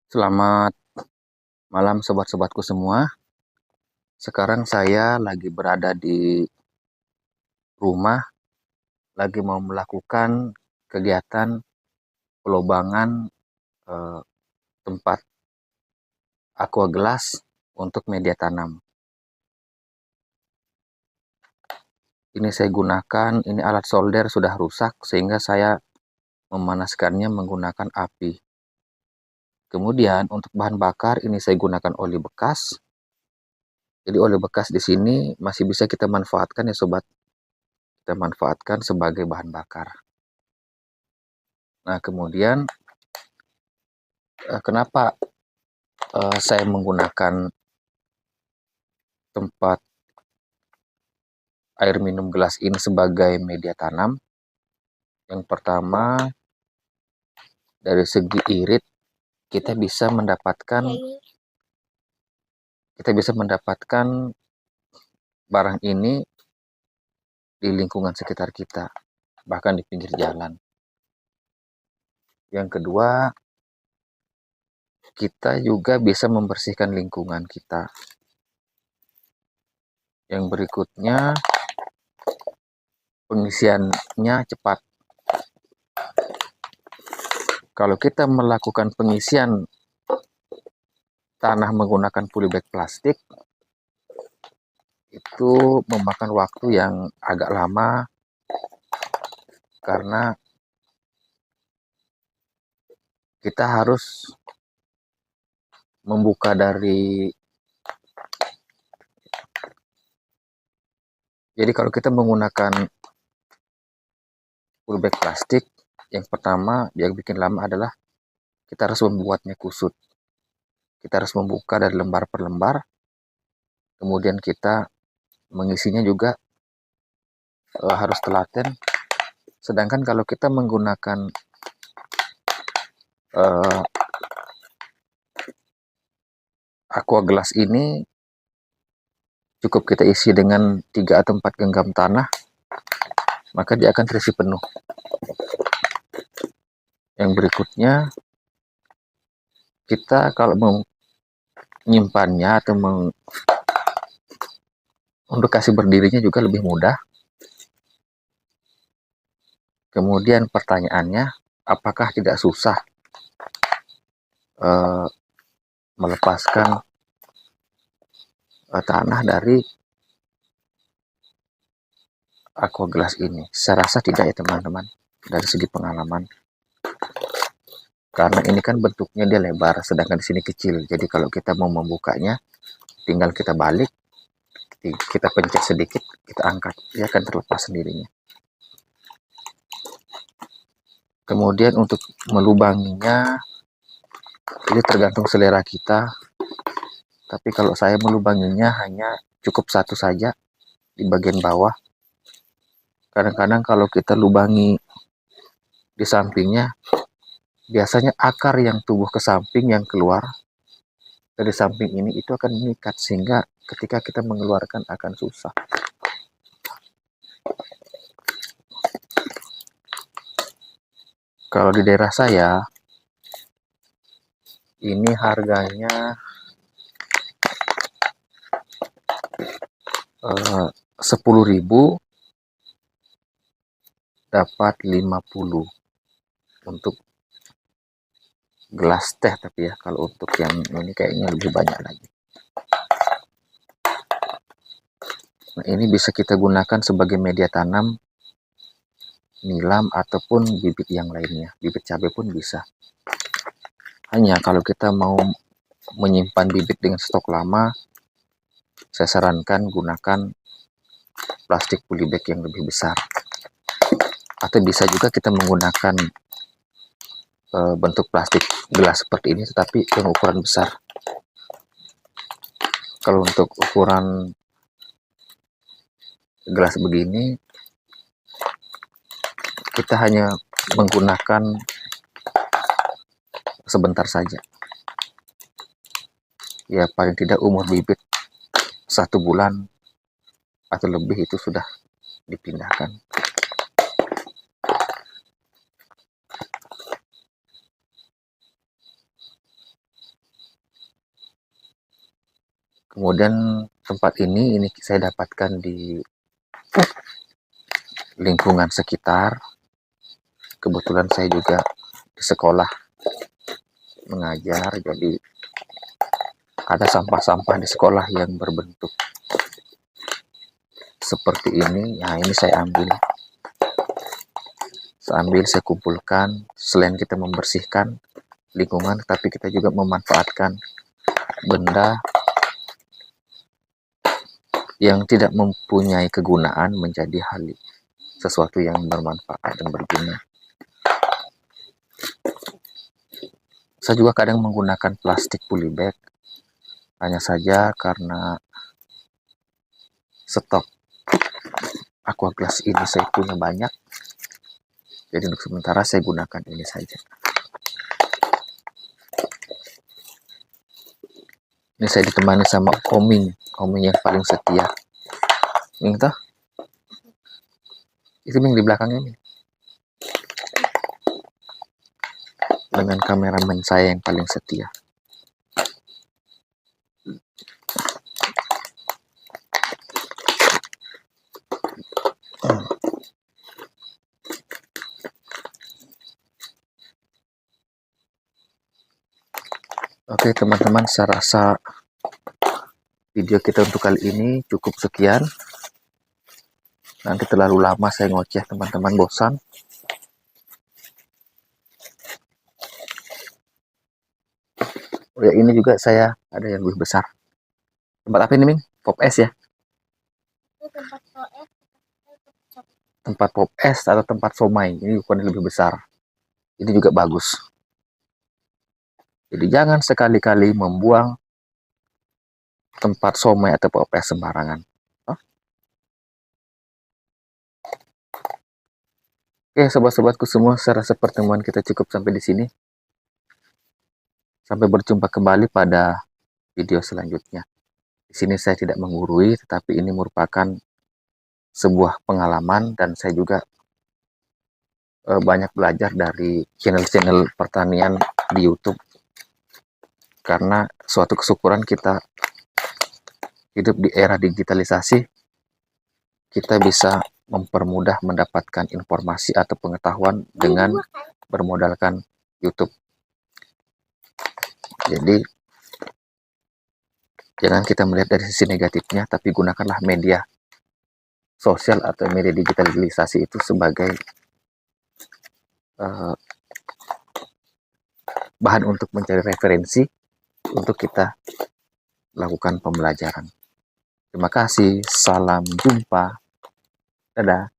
Selamat malam sobat-sobatku semua. Sekarang saya lagi berada di rumah, lagi mau melakukan kegiatan pelobangan eh, tempat aqua gelas untuk media tanam. Ini saya gunakan, ini alat solder sudah rusak sehingga saya memanaskannya menggunakan api. Kemudian untuk bahan bakar ini saya gunakan oli bekas. Jadi oli bekas di sini masih bisa kita manfaatkan ya sobat. Kita manfaatkan sebagai bahan bakar. Nah, kemudian kenapa saya menggunakan tempat air minum gelas ini sebagai media tanam? Yang pertama, dari segi irit kita bisa mendapatkan barang ini di lingkungan sekitar kita, bahkan di pinggir jalan. Yang kedua, kita juga bisa membersihkan lingkungan kita. Yang berikutnya, pengisiannya cepat. Kalau kita melakukan pengisian tanah menggunakan polybag plastik, itu memakan waktu yang agak lama karena kita harus membuka jadi kalau kita menggunakan polybag plastik, yang pertama yang bikin lama adalah kita harus membuatnya kusut. Kita harus membuka dari lembar per lembar, kemudian kita mengisinya juga harus telaten. Sedangkan kalau kita menggunakan aqua gelas ini, cukup kita isi dengan 3 atau 4 genggam tanah, maka dia akan terisi penuh. Yang berikutnya, kita kalau menyimpannya atau untuk kasih berdirinya juga lebih mudah. Kemudian pertanyaannya, apakah tidak susah melepaskan tanah dari aqua gelas ini? Saya rasa tidak ya teman-teman, dari segi pengalaman. Karena ini kan bentuknya dia lebar, sedangkan di sini kecil. Jadi kalau kita mau membukanya, tinggal kita balik, kita pencet sedikit, kita angkat, dia akan terlepas sendirinya. Kemudian untuk melubanginya, ini tergantung selera kita. Tapi kalau saya melubanginya hanya cukup satu saja di bagian bawah. Kadang-kadang kalau kita lubangi di sampingnya, biasanya akar yang tumbuh ke samping yang keluar dari samping ini itu akan mengikat sehingga ketika kita mengeluarkan akan susah. Kalau di daerah saya ini harganya 10.000 dapat 50 untuk gelas teh, tapi ya kalau untuk yang ini kayaknya lebih banyak lagi. Nah, ini bisa kita gunakan sebagai media tanam nilam ataupun bibit yang lainnya, bibit cabai pun bisa. Hanya kalau kita mau menyimpan bibit dengan stok lama, saya sarankan gunakan plastik polybag yang lebih besar. Atau bisa juga kita menggunakan bentuk plastik gelas seperti ini tetapi yang ukuran besar. Kalau untuk ukuran gelas begini, kita hanya menggunakan sebentar saja. Ya paling tidak umur bibit 1 bulan atau lebih itu sudah dipindahkan. Kemudian tempat ini saya dapatkan di lingkungan sekitar. Kebetulan saya juga di sekolah mengajar, jadi ada sampah-sampah di sekolah yang berbentuk seperti ini. Nah, ini saya ambil, saya kumpulkan. Selain kita membersihkan lingkungan, tapi kita juga memanfaatkan benda yang tidak mempunyai kegunaan menjadi sesuatu yang bermanfaat dan berguna. Saya juga kadang menggunakan plastik polybag, hanya saja karena stok aquaglass ini saya punya banyak, jadi untuk sementara saya gunakan ini saja. Ini saya ditemani sama Oming yang paling setia. Ming toh? Itu Ming di belakangnya nih. Dengan kameramen saya yang paling setia. Oke teman-teman, saya rasa video kita untuk kali ini cukup sekian. Nanti terlalu lama saya ngoceh, teman-teman bosan. Oh ya, ini juga saya ada yang lebih besar. Tempat apa ini, Ming? Pop es ya? Tempat pop es atau tempat somai. Ini ukuran lebih besar. Ini juga bagus. Jadi jangan sekali-kali membuang tempat somai atau pop es sembarangan. Oke, sobat-sobatku semua, saya rasa pertemuan kita cukup sampai di sini. Sampai berjumpa kembali pada video selanjutnya. Di sini saya tidak menggurui, tetapi ini merupakan sebuah pengalaman dan saya juga banyak belajar dari channel-channel pertanian di YouTube. Karena suatu kesyukuran kita hidup di era digitalisasi, kita bisa mempermudah mendapatkan informasi atau pengetahuan dengan bermodalkan YouTube. Jadi jangan kita melihat dari sisi negatifnya, tapi gunakanlah media sosial atau media digitalisasi itu sebagai bahan untuk mencari referensi untuk kita lakukan pembelajaran. Terima kasih, salam jumpa, dadah.